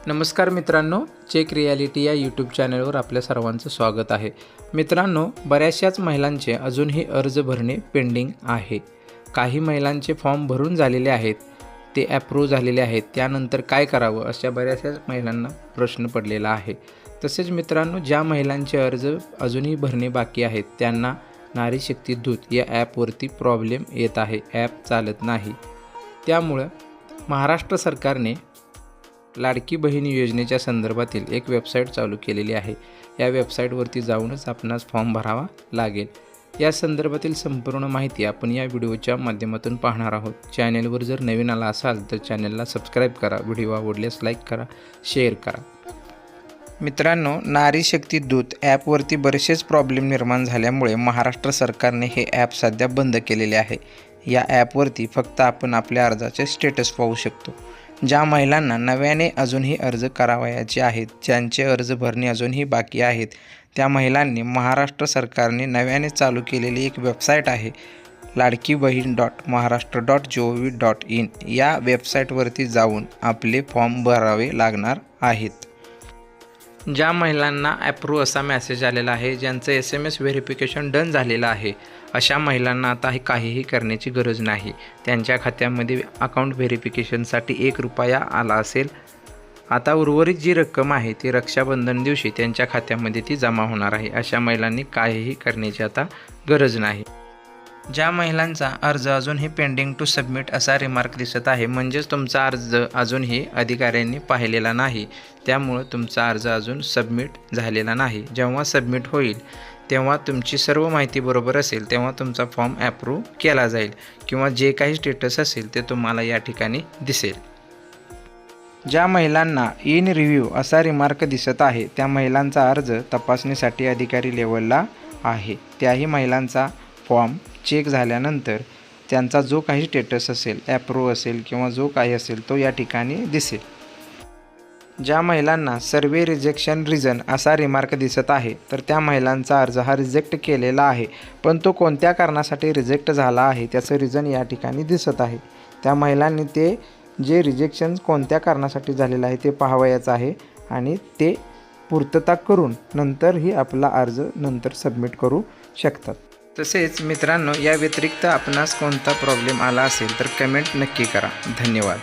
नमस्कार मित्रांनो, check reality या यूट्यूब चॅनलवर आपल्या सर्वांचं स्वागत आहे। मित्रांनो, बऱ्याचशाच महिलांचे अजूनही अर्ज भरणे पेंडिंग आहे। काही महिलांचे फॉर्म भरून झालेले आहेत, ते अप्रूव्ह झालेले आहेत, त्यानंतर काय करावं अशा बऱ्याचशाच महिलांना प्रश्न पडलेला आहे। तसेच मित्रांनो, ज्या महिलांचे अर्ज अजूनही भरणे बाकी आहेत त्यांना नारी शक्ती दूत या ॲपवरती प्रॉब्लेम येत आहे, ॲप चालत नाही। त्यामुळे महाराष्ट्र सरकारने लाडकी बहीण योजनेच्या संदर्भातील एक वेबसाईट चालू केलेली आहे। या वेबसाईटवरती जाऊनच आपणास फॉर्म भरावा लागेल। या संदर्भातील संपूर्ण माहिती आपण या व्हिडिओच्या माध्यमातून पाहणार आहोत। चॅनलवर जर नवीन आला असाल तर चॅनलला सबस्क्राईब करा, व्हिडिओ आवडल्यास लाईक करा, शेअर करा। मित्रांनो, नारी शक्ती दूत ॲपवरती बरेचसेच प्रॉब्लेम निर्माण झाल्यामुळे महाराष्ट्र सरकारने हे ॲप सध्या बंद केलेले आहे। या ॲपवरती फक्त आपण आपल्या अर्जाचे स्टेटस पाहू शकतो। ज्या महिलांना नव्याने अजूनही अर्ज करावयाचे आहेत, ज्यांचे अर्ज भरणे अजूनही बाकी आहेत, त्या महिलांनी महाराष्ट्र सरकारने नव्याने चालू केलेली एक वेबसाईट आहे ladkibaheen.maharashtra.gov.in या वेबसाईटवरती जाऊन आपले फॉर्म भरावे लागणार आहेत। ज्या महिलांना अप्रूव्ह असा मेसेज आलेला आहे, ज्यांचं SMS व्हेरिफिकेशन डन झालेलं आहे, अशा महिलांना आता काहीही करण्याची गरज नाही। त्यांच्या खात्यामध्ये अकाउंट व्हेरिफिकेशनसाठी ₹1 आला असेल। आता उर्वरित जी रक्कम आहे ती रक्षाबंधन दिवशी त्यांच्या खात्यामध्ये ती जमा होणार आहे। अशा महिलांनी काहीही करण्याची आता गरज नाही। ज्या महिलांचा अर्ज अजूनही पेंडिंग टू सबमिट असा रिमार्क दिसत आहे, म्हणजेच तुमचा अर्ज अजूनही अधिकाऱ्यांनी पाहिलेला नाही, त्यामुळे तुमचा अर्ज अजून सबमिट झालेला नाही। जेव्हा सबमिट होईल तेव्हा तुमची सर्व माहिती बरोबर असेल तेव्हा तुमचा फॉर्म अप्रूव्ह केला जाईल किंवा जे काही स्टेटस असेल ते तुम्हाला या ठिकाणी दिसेल। ज्या महिलांना इन रिव्ह्यू असा रिमार्क दिसत आहे त्या महिलांचा अर्ज तपासणीसाठी अधिकारी लेवलला आहे। त्याही महिलांचा फॉर्म चेक झाल्यानंतर त्यांचा जो काही स्टेटस असेल, अप्रूव्ह असेल किंवा जो काही असेल तो या ठिकाणी दिसेल। ज्या महिलांना सर्वे रिजेक्शन रिझन असा रिमार्क दिसत आहे तर त्या महिलांचा अर्ज हा रिजेक्ट केलेला आहे, पण तो कोणत्या कारणासाठी रिजेक्ट झाला आहे त्याचं रिझन या ठिकाणी दिसत आहे। त्या महिलांनी ते जे रिजेक्शन कोणत्या कारणासाठी झालेलं आहे ते पाहावयाचं आहे आणि ते पूर्तता करून नंतरही आपला अर्ज नंतर सबमिट करू शकतात। तसेच मित्रांनो, या व्यतिरिक्त आपणास कोणता प्रॉब्लेम आला असेल तर कमेंट नक्की करा। धन्यवाद।